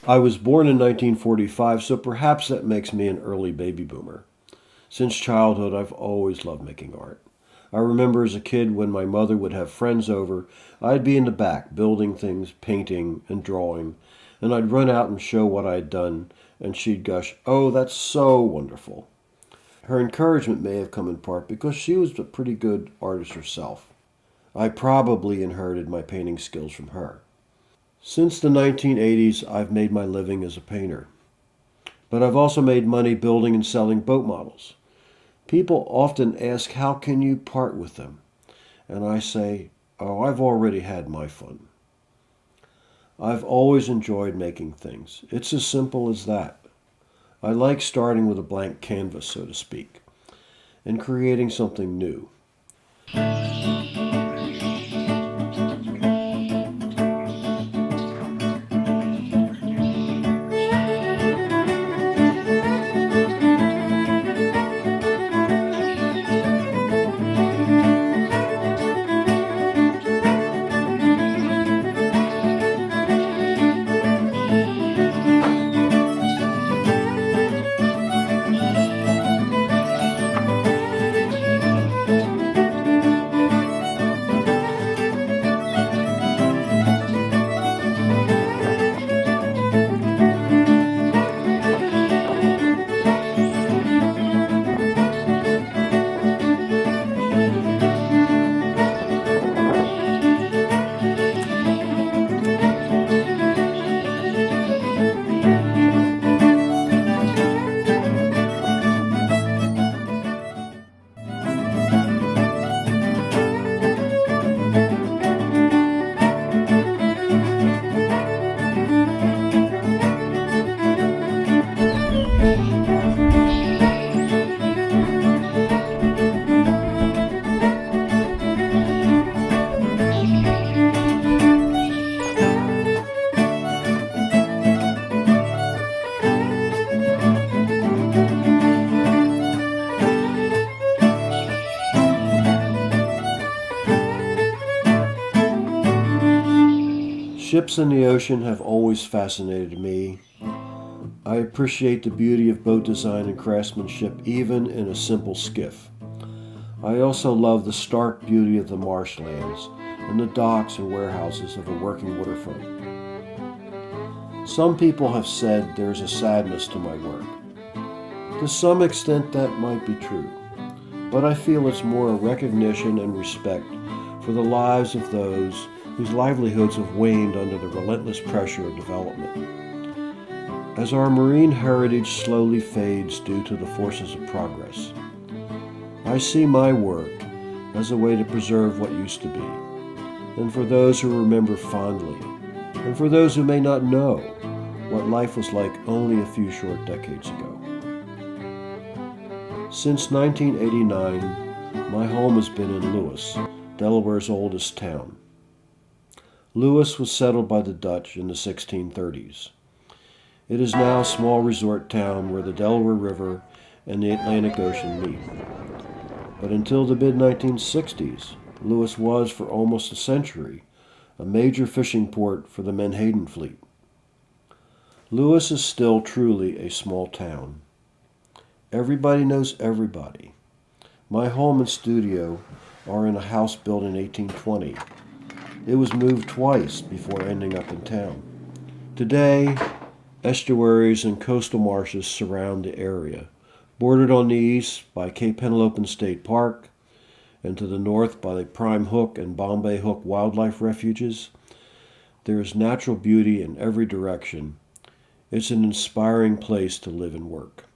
I was born in 1945, so perhaps that makes me an early baby boomer. Since childhood, I've always loved making art. I remember as a kid when my mother would have friends over, I'd be in the back building things, painting, and drawing, and I'd run out and show what I had done, and she'd gush, "Oh, that's so wonderful." Her encouragement may have come in part because she was a pretty good artist herself. I probably inherited my painting skills from her. Since the 1980s, I've made my living as a painter. But I've also made money building and selling boat models. People often ask, how can you part with them? And I say, oh, I've already had my fun. I've always enjoyed making things. It's as simple as that. I like starting with a blank canvas, so to speak, and creating something new. Ships in the ocean have always fascinated me. I appreciate the beauty of boat design and craftsmanship even in a simple skiff. I also love the stark beauty of the marshlands and the docks and warehouses of a working waterfront. Some people have said there's a sadness to my work. To some extent that might be true, but I feel it's more a recognition and respect for the lives of those whose livelihoods have waned under the relentless pressure of development. As our marine heritage slowly fades due to the forces of progress, I see my work as a way to preserve what used to be, and for those who remember fondly, and for those who may not know what life was like only a few short decades ago. Since 1989, my home has been in Lewis, Delaware's oldest town. Lewis was settled by the Dutch in the 1630s. It is now a small resort town where the Delaware River and the Atlantic Ocean meet. But until the mid-1960s, Lewis was, for almost a century, a major fishing port for the Menhaden fleet. Lewis is still truly a small town. Everybody knows everybody. My home and studio are in a house built in 1820. It was moved twice before ending up in town. Today, estuaries and coastal marshes surround the area, bordered on the east by Cape Henlopen State Park, and to the north by the Prime Hook and Bombay Hook wildlife refuges. There is natural beauty in every direction. It's an inspiring place to live and work.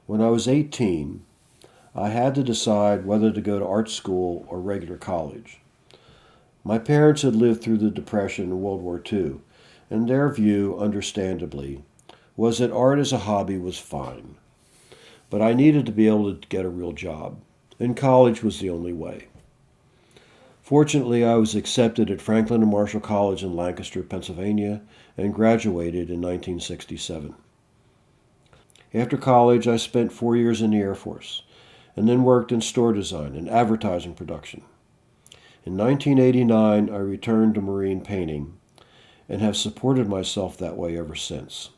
When I was 18, I had to decide whether to go to art school or regular college. My parents had lived through the Depression and World War II, and their view, understandably, was that art as a hobby was fine. But I needed to be able to get a real job, and college was the only way. Fortunately, I was accepted at Franklin and Marshall College in Lancaster, Pennsylvania, and graduated in 1967. After college, I spent 4 years in the Air Force, and then worked in store design and advertising production. In 1989, I returned to marine painting, and have supported myself that way ever since.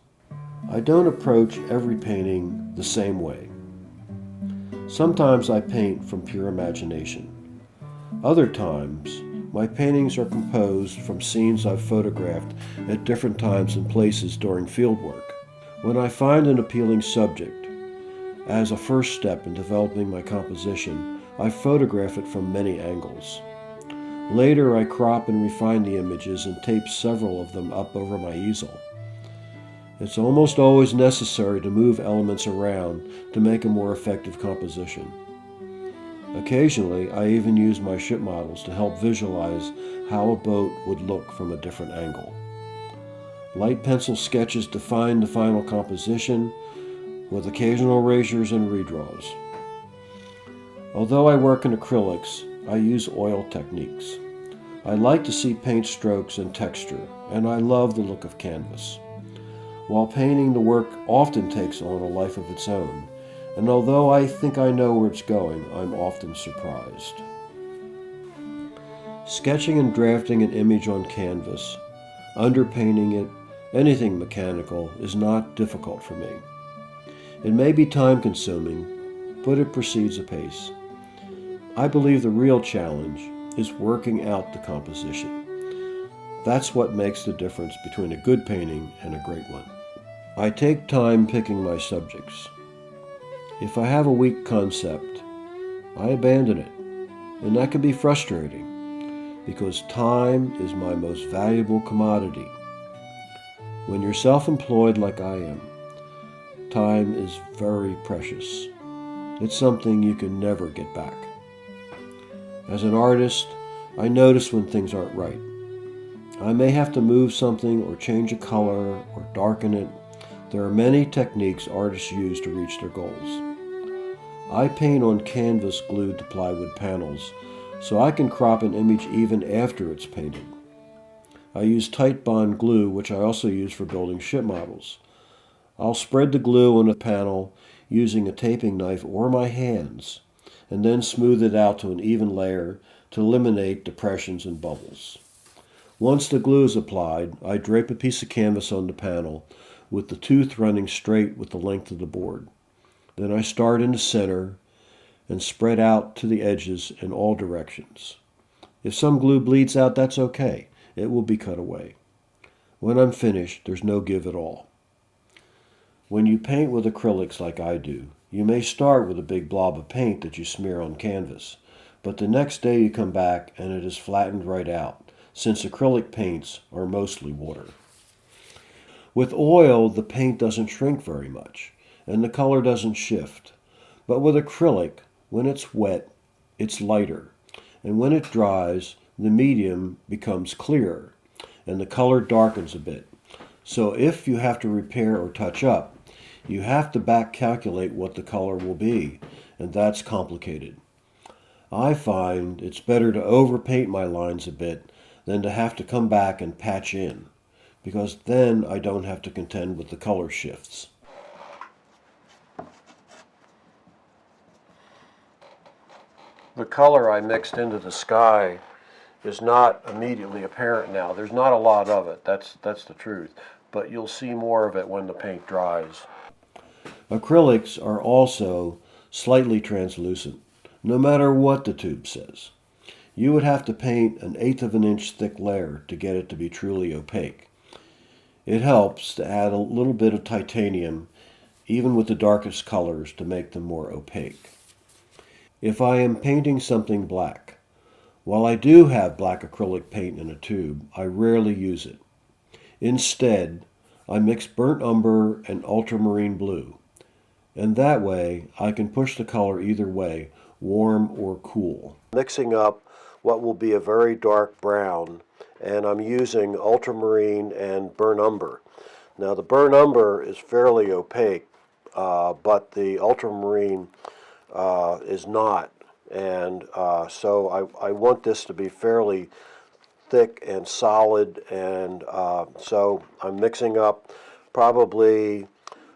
I don't approach every painting the same way. Sometimes I paint from pure imagination. Other times, my paintings are composed from scenes I've photographed at different times and places during fieldwork. When I find an appealing subject, as a first step in developing my composition, I photograph it from many angles. Later, I crop and refine the images and tape several of them up over my easel. It's almost always necessary to move elements around to make a more effective composition. Occasionally, I even use my ship models to help visualize how a boat would look from a different angle. Light pencil sketches define the final composition, with occasional erasures and redraws. Although I work in acrylics, I use oil techniques. I like to see paint strokes and texture, and I love the look of canvas. While painting, the work often takes on a life of its own, and although I think I know where it's going, I'm often surprised. Sketching and drafting an image on canvas, underpainting it, anything mechanical, is not difficult for me. It may be time-consuming, but it proceeds apace. I believe the real challenge is working out the composition. That's what makes the difference between a good painting and a great one. I take time picking my subjects. If I have a weak concept, I abandon it, and that can be frustrating because time is my most valuable commodity. When you're self-employed like I am, time is very precious. It's something you can never get back. As an artist, I notice when things aren't right. I may have to move something or change a color or darken it. There are many techniques artists use to reach their goals. I paint on canvas glued to plywood panels, so I can crop an image even after it's painted. I use tight bond glue, which I also use for building ship models. I'll spread the glue on a panel using a taping knife or my hands, and then smooth it out to an even layer to eliminate depressions and bubbles. Once the glue is applied, I drape a piece of canvas on the panel with the tooth running straight with the length of the board. Then I start in the center and spread out to the edges in all directions. If some glue bleeds out, that's okay. It will be cut away. When I'm finished, there's no give at all. When you paint with acrylics like I do, you may start with a big blob of paint that you smear on canvas, but the next day you come back and it is flattened right out, since acrylic paints are mostly water. With oil, the paint doesn't shrink very much, and the color doesn't shift. But with acrylic, when it's wet, it's lighter, and when it dries, the medium becomes clearer, and the color darkens a bit. So if you have to repair or touch up, you have to back calculate what the color will be, and that's complicated. I find it's better to overpaint my lines a bit than to have to come back and patch in, because then I don't have to contend with the color shifts. The color I mixed into the sky is not immediately apparent now. There's not a lot of it, that's the truth, but you'll see more of it when the paint dries. Acrylics are also slightly translucent, no matter what the tube says. You would have to paint an 1/8 of an inch thick layer to get it to be truly opaque. It helps to add a little bit of titanium, even with the darkest colors, to make them more opaque. If I am painting something black, while I do have black acrylic paint in a tube, I rarely use it. Instead, I mix burnt umber and ultramarine blue, and that way I can push the color either way, warm or cool. Mixing up what will be a very dark brown, and I'm using ultramarine and burnt umber. Now the burnt umber is fairly opaque, but the ultramarine is not, and so I want this to be fairly thick and solid, and so I'm mixing up probably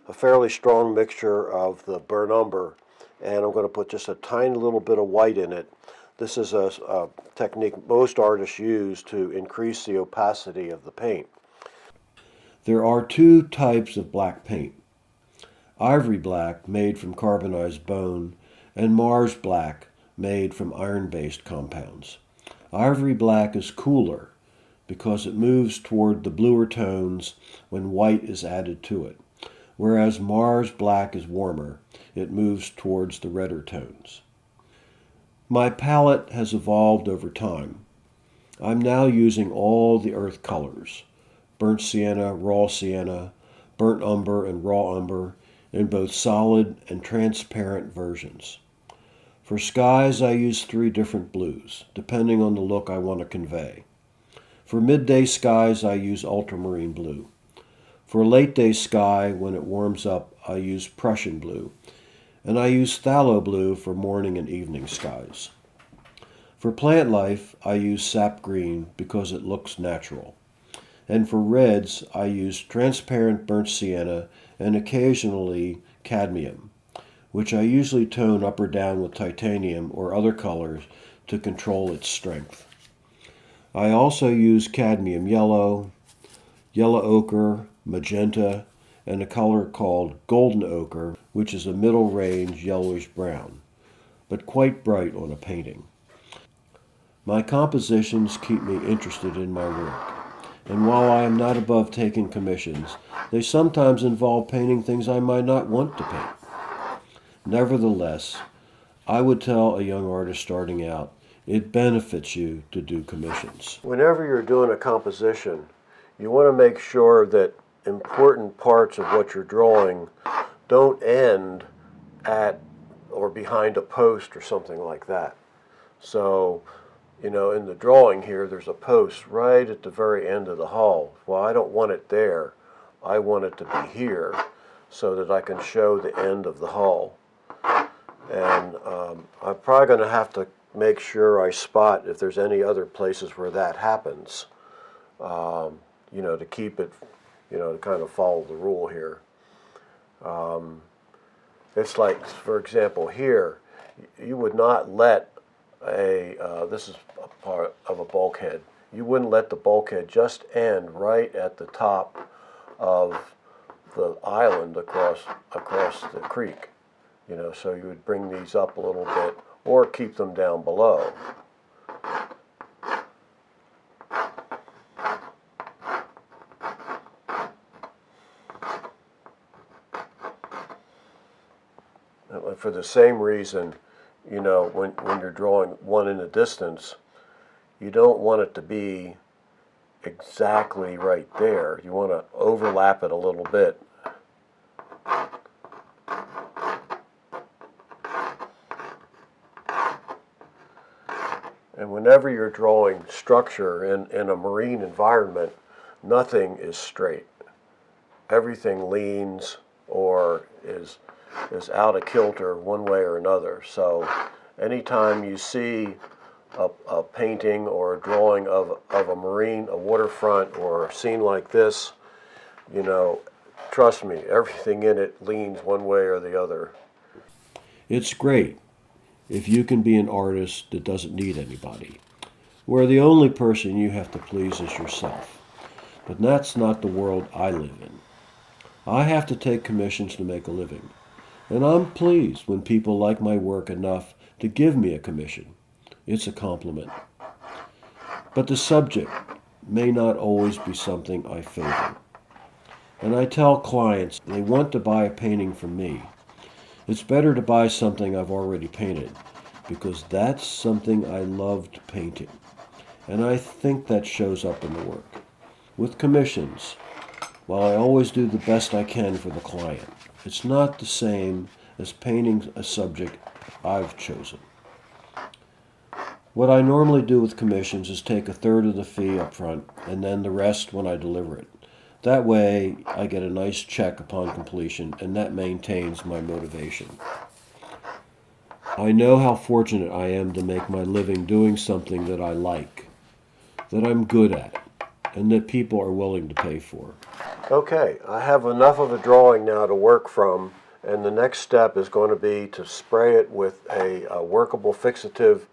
a fairly strong mixture of the burnt umber, and I'm going to put just a tiny little bit of white in it. This is a technique most artists use to increase the opacity of the paint. There are two types of black paint: ivory black, made from carbonized bone, and Mars black, made from iron-based compounds. Ivory black is cooler because it moves toward the bluer tones when white is added to it, whereas Mars black is warmer. It moves towards the redder tones. My palette has evolved over time. I'm now using all the earth colors: burnt sienna, raw sienna, burnt umber, and raw umber, in both solid and transparent versions. For skies, I use 3 different blues, depending on the look I want to convey. For midday skies, I use ultramarine blue. For a late day sky, when it warms up, I use Prussian blue. And I use phthalo blue for morning and evening skies. For plant life, I use sap green because it looks natural. And for reds, I use transparent burnt sienna and occasionally cadmium, which I usually tone up or down with titanium or other colors to control its strength. I also use cadmium yellow, yellow ochre, magenta, and a color called golden ochre, which is a middle range yellowish brown, but quite bright on a painting. My compositions keep me interested in my work, and while I am not above taking commissions, they sometimes involve painting things I might not want to paint. Nevertheless, I would tell a young artist starting out, it benefits you to do commissions. Whenever you're doing a composition, you want to make sure that important parts of what you're drawing don't end at or behind a post or something like that. So, in the drawing here, there's a post right at the very end of the hall. Well, I don't want it there. I want it to be here so that I can show the end of the hall. And I'm probably going to have to make sure I spot if there's any other places where that happens, to keep it, to kind of follow the rule here. It's like, for example, here, you would not let this is a part of a bulkhead. You wouldn't let the bulkhead just end right at the top of the island across the creek. So you would bring these up a little bit or keep them down below. For the same reason, when you're drawing one in the distance, you don't want it to be exactly right there. You want to overlap it a little bit. And whenever you're drawing structure in a marine environment, nothing is straight. Everything leans or is out of kilter one way or another. So anytime you see a painting or a drawing of a marine, a waterfront, or a scene like this, trust me, everything in it leans one way or the other. It's great if you can be an artist that doesn't need anybody, where the only person you have to please is yourself. But that's not the world I live in. I have to take commissions to make a living, and I'm pleased when people like my work enough to give me a commission. It's a compliment. But the subject may not always be something I favor. And I tell clients they want to buy a painting from me. It's better to buy something I've already painted, because that's something I loved painting. And I think that shows up in the work. With commissions, while I always do the best I can for the client, it's not the same as painting a subject I've chosen. What I normally do with commissions is take 1/3 of the fee up front and then the rest when I deliver it. That way I get a nice check upon completion, and that maintains my motivation. I know how fortunate I am to make my living doing something that I like, that I'm good at, and that people are willing to pay for. Okay, I have enough of a drawing now to work from, and the next step is going to be to spray it with a workable fixative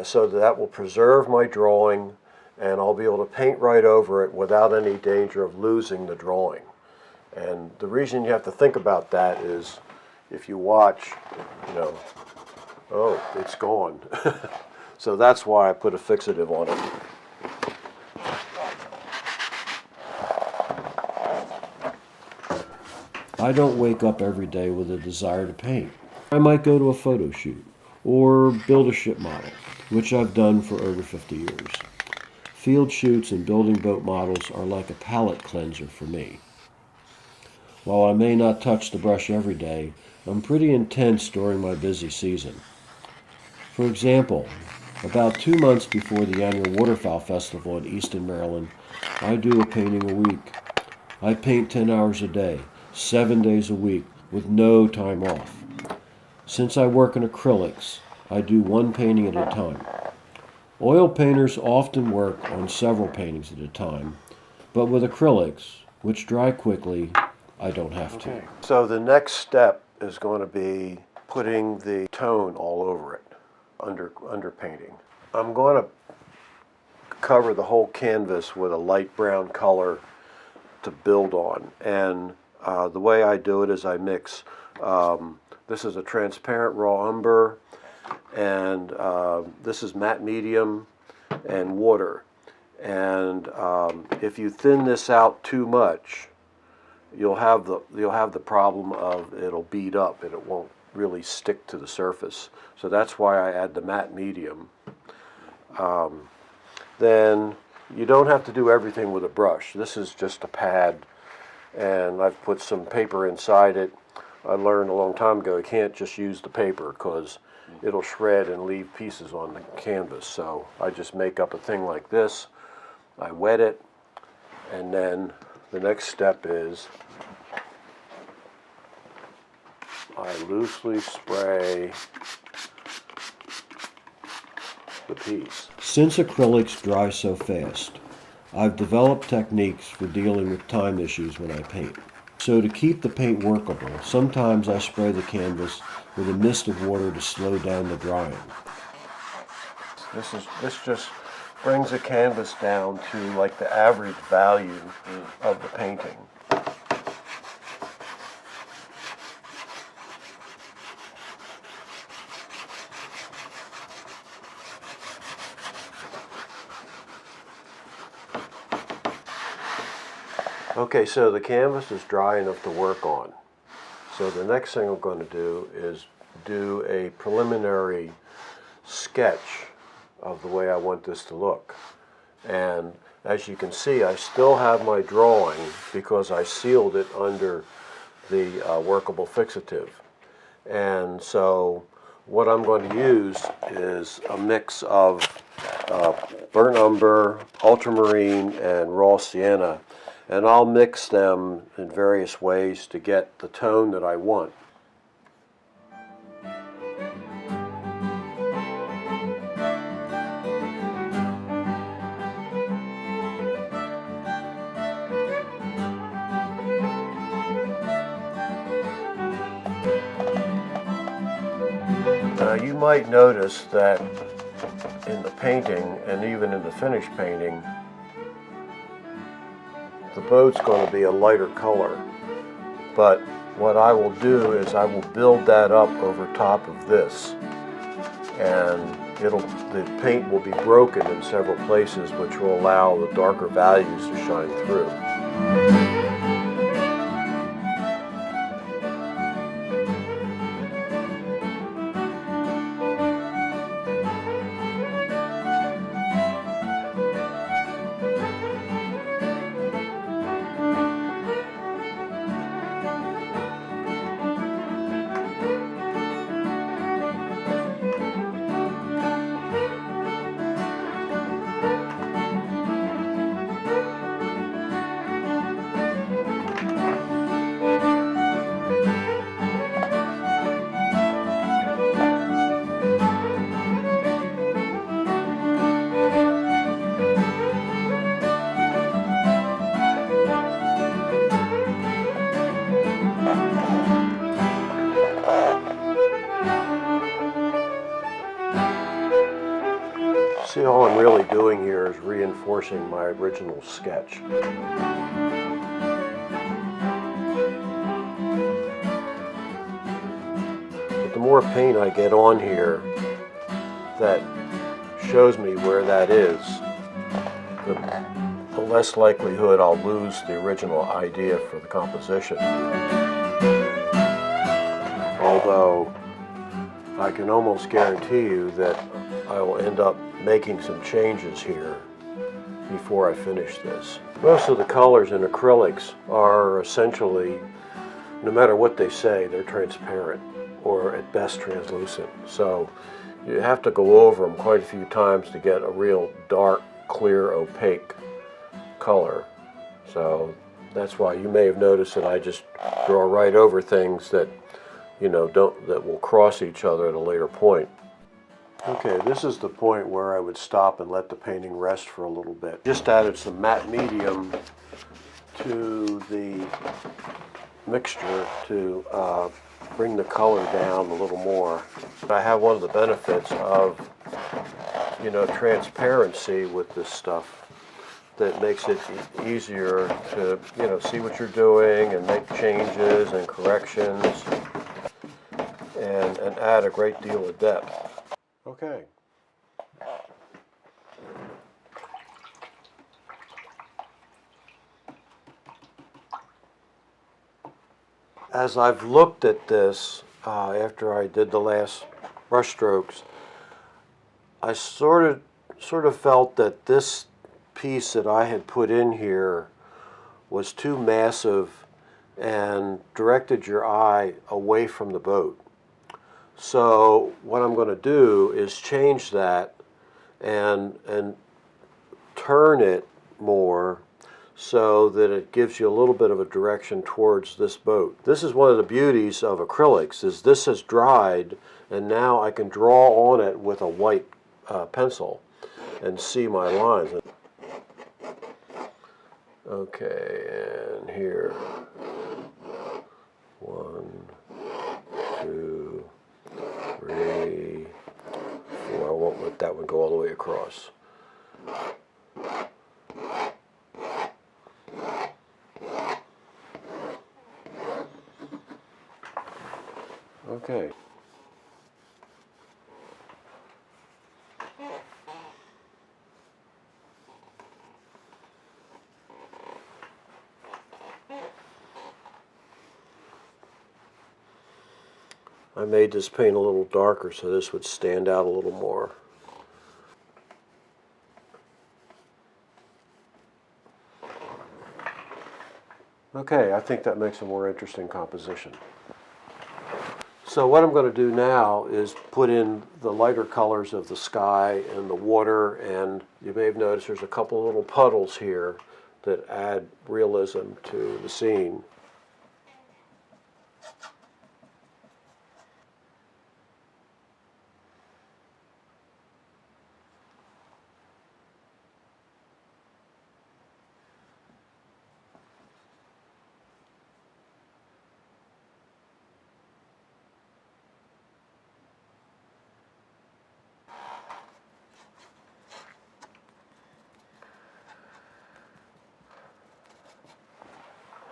so that will preserve my drawing and I'll be able to paint right over it without any danger of losing the drawing. And the reason you have to think about that is if you watch, you know, oh, it's gone. So that's why I put a fixative on it. I don't wake up every day with a desire to paint. I might go to a photo shoot or build a ship model, which I've done for over 50 years. Field shoots and building boat models are like a palate cleanser for me. While I may not touch the brush every day, I'm pretty intense during my busy season. For example, about 2 months before the annual Waterfowl Festival in Easton, Maryland, I do a painting a week. I paint 10 hours a day, 7 days a week, with no time off. Since I work in acrylics, I do one painting at a time. Oil painters often work on several paintings at a time, but with acrylics, which dry quickly, I don't have to. So the next step is going to be putting the tone all over it, under painting. I'm going to cover the whole canvas with a light brown color to build on. And the way I do it is I mix, this is a transparent raw umber, and this is matte medium and water. And if you thin this out too much, you'll have the problem of it'll bead up and it won't really stick to the surface. So that's why I add the matte medium. Then you don't have to do everything with a brush. This is just a pad, and I've put some paper inside it. I learned a long time ago you can't just use the paper because it'll shred and leave pieces on the canvas. So I just make up a thing like this. I wet it, and then the next step is I loosely spray the piece. Since acrylics dry so fast, I've developed techniques for dealing with time issues when I paint. So to keep the paint workable, sometimes I spray the canvas with a mist of water to slow down the drying. This just brings the canvas down to like the average value of the painting. Okay, so the canvas is dry enough to work on. So the next thing I'm going to do is do a preliminary sketch of the way I want this to look. And as you can see, I still have my drawing because I sealed it under the workable fixative. And so what I'm going to use is a mix of burnt umber, ultramarine, and raw sienna. And I'll mix them in various ways to get the tone that I want. Now you might notice that in the painting and even in the finished painting, the boat's going to be a lighter color, but what I will do is I will build that up over top of this, and the paint will be broken in several places, which will allow the darker values to shine through. See, all I'm really doing here is reinforcing my original sketch. But the more paint I get on here that shows me where that is, the less likelihood I'll lose the original idea for the composition. Although I can almost guarantee you that I will end up making some changes here before I finish this. Most of the colors in acrylics are essentially, no matter what they say, they're transparent or at best translucent. So you have to go over them quite a few times to get a real dark, clear, opaque color. So that's why you may have noticed that I just draw right over things that, you know, that will cross each other at a later point. Okay, this is the point where I would stop and let the painting rest for a little bit. Just added some matte medium to the mixture to bring the color down a little more. I have one of the benefits of, you know, transparency with this stuff that makes it easier to, you know, see what you're doing and make changes and corrections and add a great deal of depth. Okay. As I've looked at this after I did the last brush strokes, I sort of felt that this piece that I had put in here was too massive and directed your eye away from the boat. So what I'm going to do is change that and turn it more so that it gives you a little bit of a direction towards this boat. This is one of the beauties of acrylics, is this has dried and now I can draw on it with a white pencil and see my lines. Okay, and here, 1, 2, 3, 4. I won't let that one go all the way across. Okay. I made this paint a little darker so this would stand out a little more. Okay, I think that makes a more interesting composition. So what I'm going to do now is put in the lighter colors of the sky and the water, and you may have noticed there's a couple little puddles here that add realism to the scene.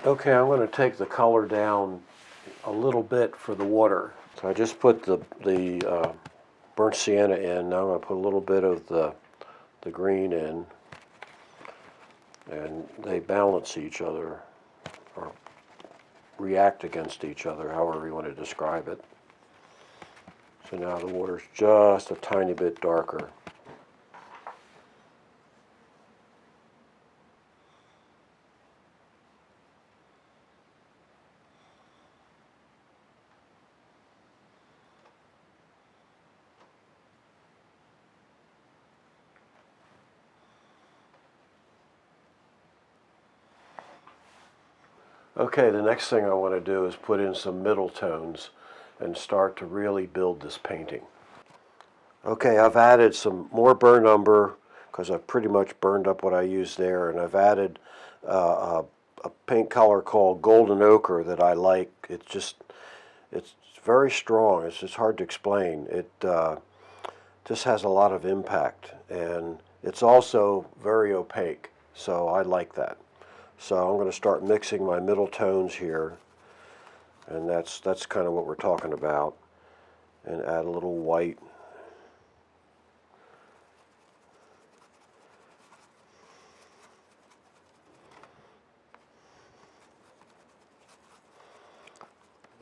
Okay, I'm going to take the color down a little bit for the water. So I just put the burnt sienna in. Now I'm going to put a little bit of the green in, and they balance each other or react against each other, however you want to describe it. So now the water's just a tiny bit darker. Okay, the next thing I want to do is put in some middle tones and start to really build this painting. Okay, I've added some more burnt umber because I've pretty much burned up what I used there, and I've added a paint color called golden ochre that I like. It's very strong. It's just hard to explain. just has a lot of impact, and it's also very opaque, so I like that. So I'm going to start mixing my middle tones here, and that's kind of what we're talking about, and add a little white.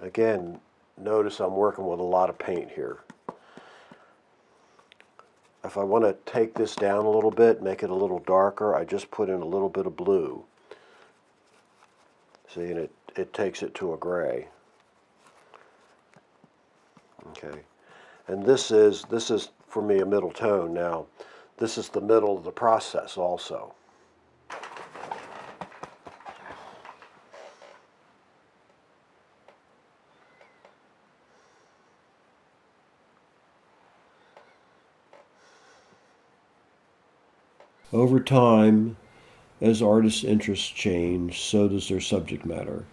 Again, notice I'm working with a lot of paint here. If I want to take this down a little bit, make it a little darker, I just put in a little bit of blue. See, and it takes it to a gray. Okay, and this is for me a middle tone. Now, this is the middle of the process also. Over time, as artists' interests change, so does their subject matter.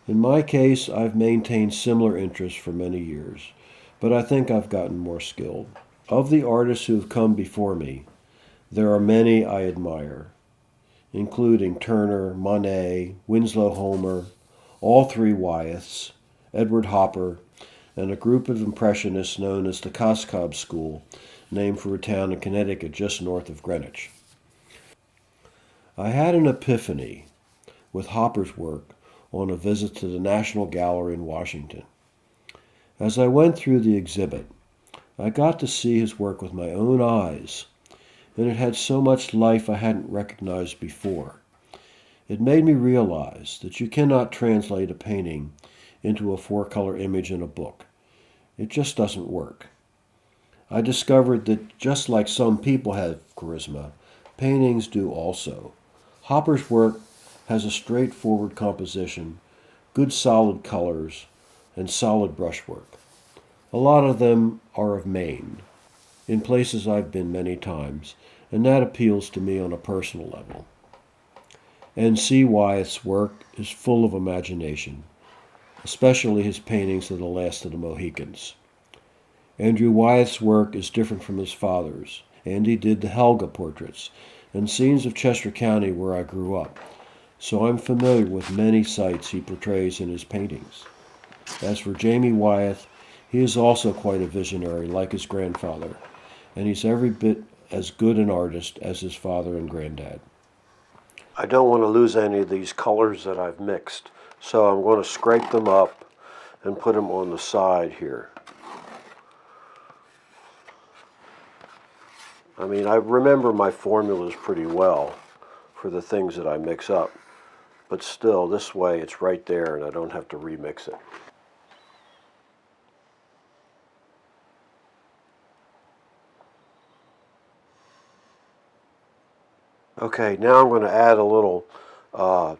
In my case, I've maintained similar interests for many years, but I think I've gotten more skilled. Of the artists who have come before me, there are many I admire, including Turner, Monet, Winslow Homer, all three Wyeths, Edward Hopper, and a group of Impressionists known as the Coscob School, named for a town in Connecticut just north of Greenwich. I had an epiphany with Hopper's work on a visit to the National Gallery in Washington. As I went through the exhibit, I got to see his work with my own eyes, and it had so much life I hadn't recognized before. It made me realize that you cannot translate a painting into a four-color image in a book. It just doesn't work. I discovered that just like some people have charisma, paintings do also. Hopper's work has a straightforward composition, good solid colors, and solid brushwork. A lot of them are of Maine, in places I've been many times, and that appeals to me on a personal level. N.C. Wyeth's work is full of imagination, especially his paintings of the Last of the Mohicans. Andrew Wyeth's work is different from his father's. Andy did the Helga portraits and scenes of Chester County where I grew up, so I'm familiar with many sites he portrays in his paintings. As for Jamie Wyeth, he is also quite a visionary like his grandfather, and he's every bit as good an artist as his father and granddad. I don't want to lose any of these colors that I've mixed, so I'm going to scrape them up and put them on the side here. I mean, I remember my formulas pretty well for the things that I mix up, but still, this way it's right there and I don't have to remix it. Okay, now I'm going to add a little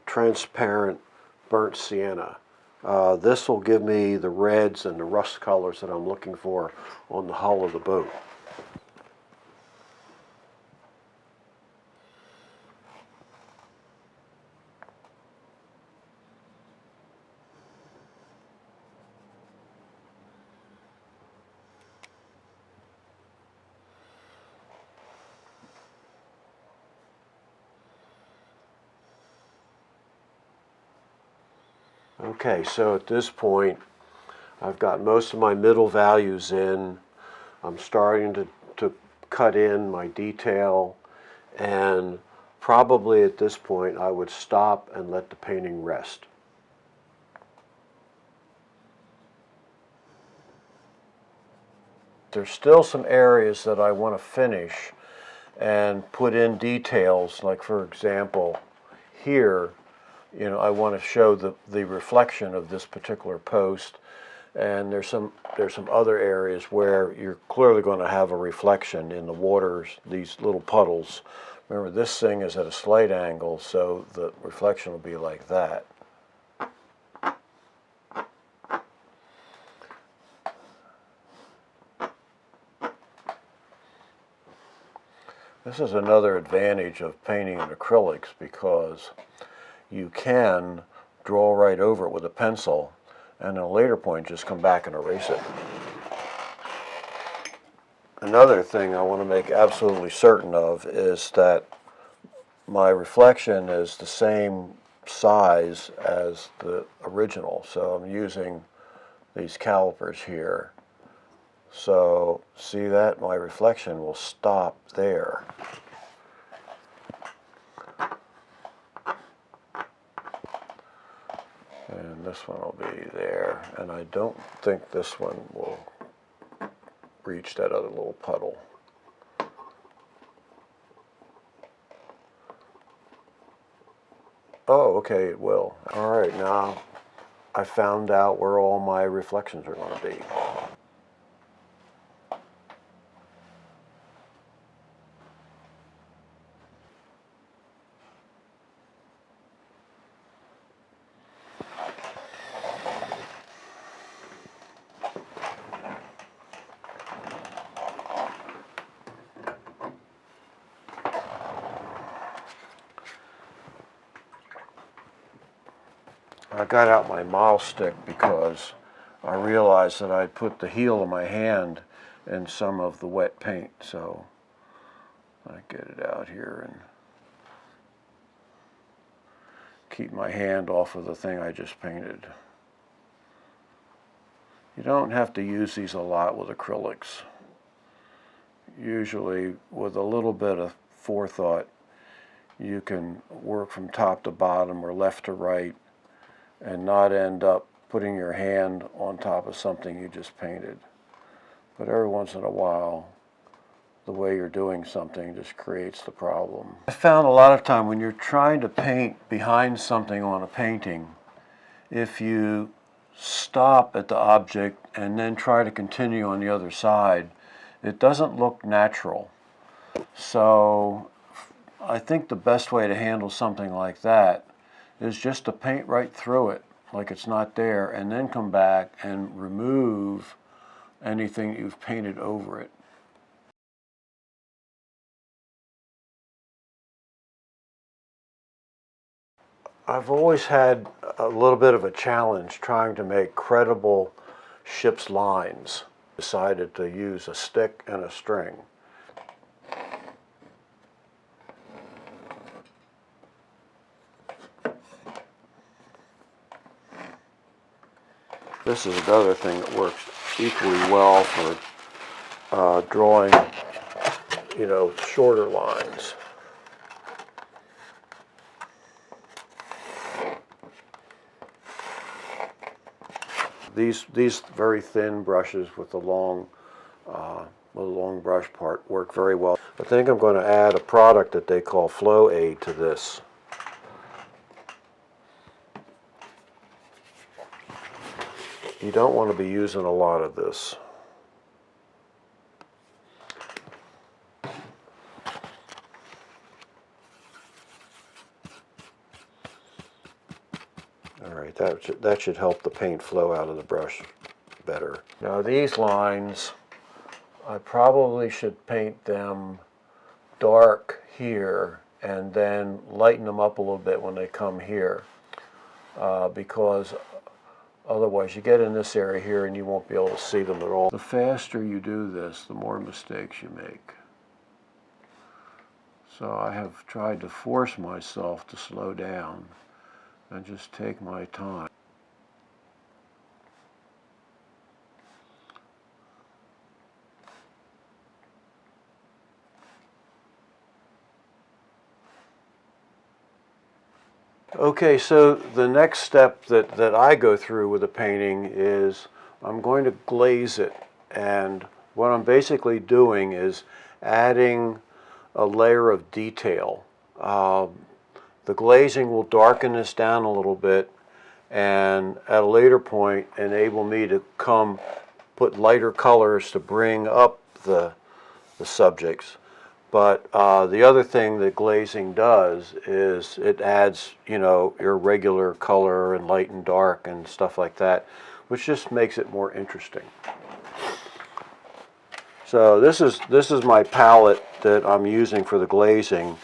transparent burnt sienna. This will give me the reds and the rust colors that I'm looking for on the hull of the boat. Okay, so at this point, I've got most of my middle values in. I'm starting to cut in my detail, and probably at this point I would stop and let the painting rest. There's still some areas that I want to finish and put in details, like for example, here, I want to show the reflection of this particular post, and there's some other areas where you're clearly going to have a reflection in the waters, these little puddles. Remember, this thing is at a slight angle, so the reflection will be like that. This is another advantage of painting in acrylics, because you can draw right over it with a pencil and at a later point just come back and erase it. Another thing I want to make absolutely certain of is that my reflection is the same size as the original. So I'm using these calipers here. So see that? My reflection will stop there. And this one will be there. And I don't think this one will reach that other little puddle. Oh, okay, it will. All right, now I found out where all my reflections are going to be. I got out my model stick because I realized that I'd put the heel of my hand in some of the wet paint, so I get it out here and keep my hand off of the thing I just painted. You don't have to use these a lot with acrylics. Usually, with a little bit of forethought, you can work from top to bottom or left to right and not end up putting your hand on top of something you just painted. But every once in a while, the way you're doing something just creates the problem. I found a lot of time when you're trying to paint behind something on a painting, if you stop at the object and then try to continue on the other side, it doesn't look natural. So I think the best way to handle something like that is just to paint right through it like it's not there, and then come back and remove anything you've painted over it. I've always had a little bit of a challenge trying to make credible ship's lines. Decided to use a stick and a string. This is another thing that works equally well for drawing, shorter lines. These very thin brushes with the long brush part work very well. I think I'm going to add a product that they call Flow Aid to this. You don't want to be using a lot of this. All right, that should help the paint flow out of the brush better. Now these lines, I probably should paint them dark here and then lighten them up a little bit when they come here, because otherwise you get in this area here and you won't be able to see them at all. The faster you do this, the more mistakes you make. So I have tried to force myself to slow down and just take my time. Okay, so the next step that I go through with a painting is I'm going to glaze it, and what I'm basically doing is adding a layer of detail. The glazing will darken this down a little bit and at a later point enable me to put lighter colors to bring up the subjects. But the other thing that glazing does is it adds, your regular color and light and dark and stuff like that, which just makes it more interesting. So this is my palette that I'm using for the glazing,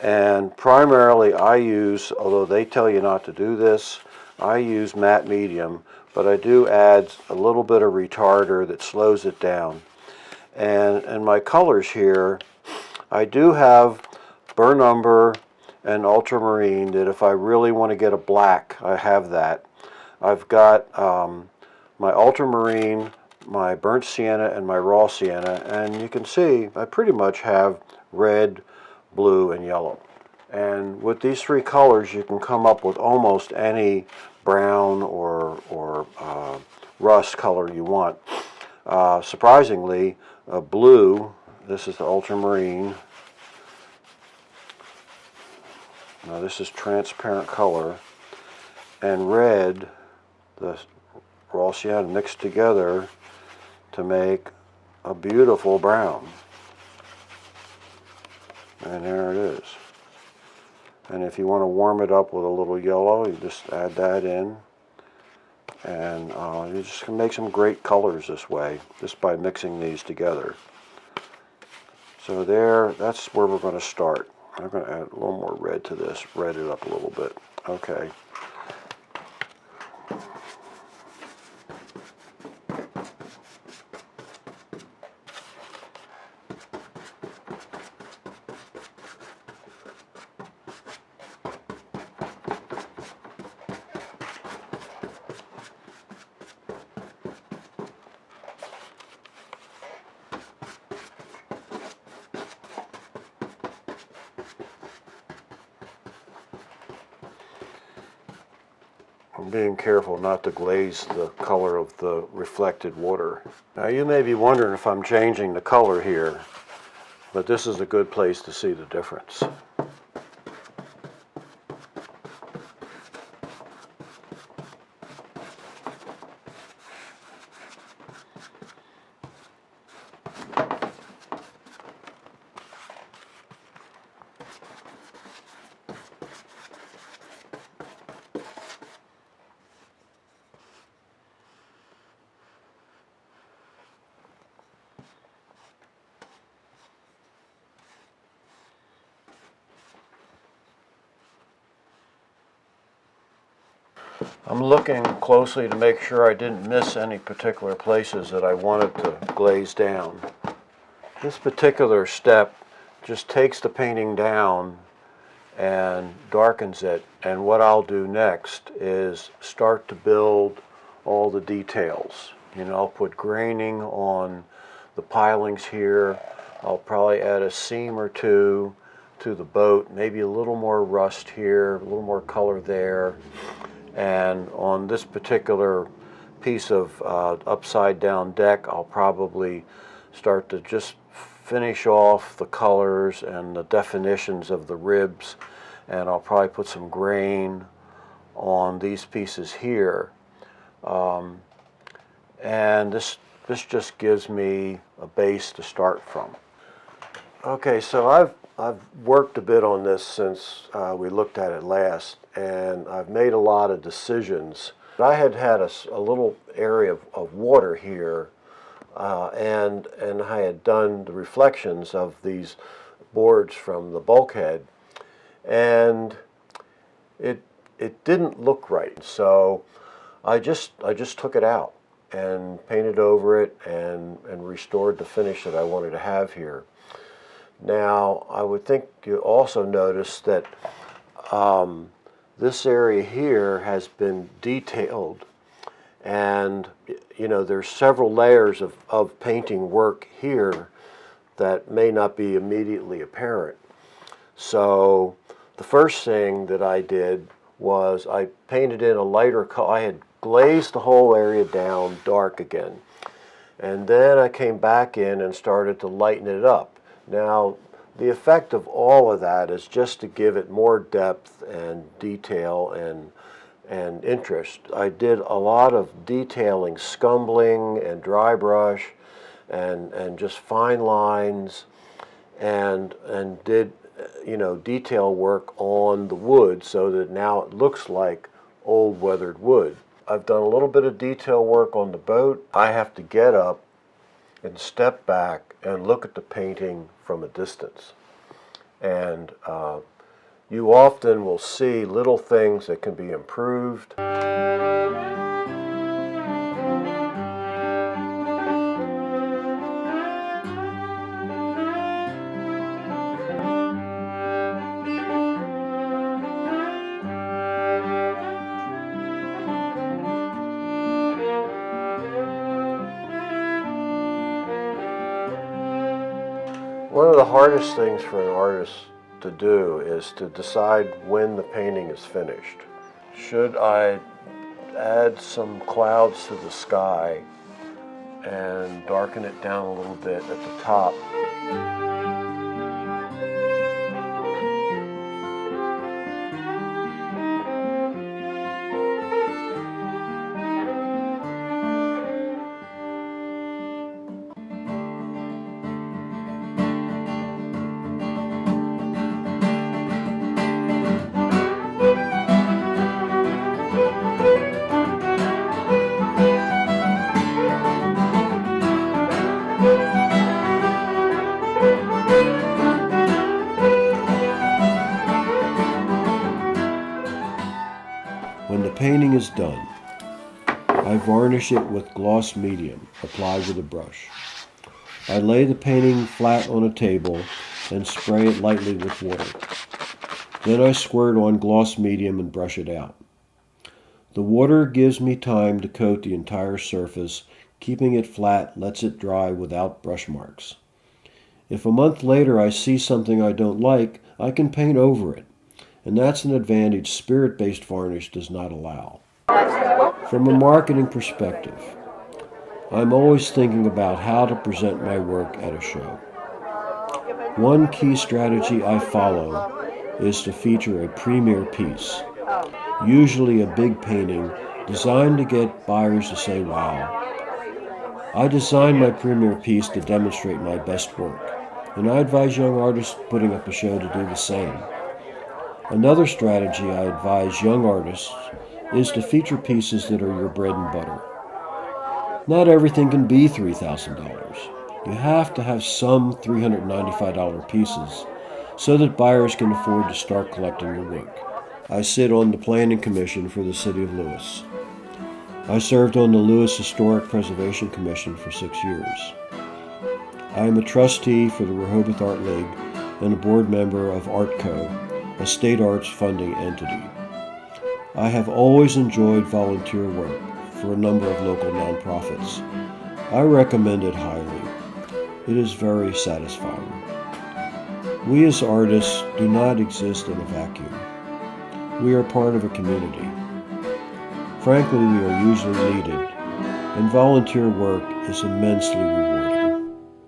and primarily I use, although they tell you not to do this, I use matte medium, but I do add a little bit of retarder that slows it down. And my colors here, I do have burnt umber and ultramarine that if I really want to get a black, I have that. I've got my ultramarine, my burnt sienna, and my raw sienna, and you can see I pretty much have red, blue, and yellow. And with these three colors, you can come up with almost any brown or rust color you want. Surprisingly, blue, this is the ultramarine. Now this is transparent color, and red, the raw sienna, mixed together to make a beautiful brown. And there it is. And if you want to warm it up with a little yellow, you just add that in. And you just can make some great colors this way, just by mixing these together. So there, that's where we're going to start. I'm going to add a little more red to this, red it up a little bit. Okay. I'm being careful not to glaze the color of the reflected water. Now you may be wondering if I'm changing the color here, but this is a good place to see the difference. I'm looking closely to make sure I didn't miss any particular places that I wanted to glaze down. This particular step just takes the painting down and darkens it, and what I'll do next is start to build all the details. You know, I'll put graining on the pilings here. I'll probably add a seam or two to the boat, maybe a little more rust here, a little more color there. And on this particular piece of upside down deck, I'll probably start to just finish off the colors and the definitions of the ribs, and I'll probably put some grain on these pieces here. And this just gives me a base to start from. Okay, so I've worked a bit on this since we looked at it last, and I've made a lot of decisions. I had a little area of water here, and I had done the reflections of these boards from the bulkhead, and it didn't look right. So I just took it out and painted over it and restored the finish that I wanted to have here. Now, I would think you also notice that this area here has been detailed, and you know, there's several layers of painting work here that may not be immediately apparent. So the first thing that I did was I painted in a lighter color. I had glazed the whole area down dark again, and then I came back in and started to lighten it up. Now, the effect of all of that is just to give it more depth and detail and interest. I did a lot of detailing, scumbling and dry brush and just fine lines, and did, you know, detail work on the wood so that now it looks like old weathered wood. I've done a little bit of detail work on the boat. I have to get up and step back and look at the painting from a distance. And you often will see little things that can be improved. One of the hardest things for an artist to do is to decide when the painting is finished. Should I add some clouds to the sky and darken it down a little bit at the top? When the painting is done, I varnish it with gloss medium applied with a brush. I lay the painting flat on a table and spray it lightly with water. Then I squirt on gloss medium and brush it out. The water gives me time to coat the entire surface. Keeping it flat lets it dry without brush marks. If a month later I see something I don't like, I can paint over it. And that's an advantage spirit-based varnish does not allow. From a marketing perspective, I'm always thinking about how to present my work at a show. One key strategy I follow is to feature a premiere piece, usually a big painting designed to get buyers to say, "Wow." I design my premiere piece to demonstrate my best work, and I advise young artists putting up a show to do the same. Another strategy I advise young artists is to feature pieces that are your bread and butter. Not everything can be $3,000. You have to have some $395 pieces so that buyers can afford to start collecting your work. I sit on the Planning Commission for the City of Lewis. I served on the Lewis Historic Preservation Commission for 6 years. I am a trustee for the Rehoboth Art League and a board member of ArtCo, a state arts funding entity. I have always enjoyed volunteer work for a number of local nonprofits. I recommend it highly. It is very satisfying. We as artists do not exist in a vacuum. We are part of a community. Frankly, we are usually needed, and volunteer work is immensely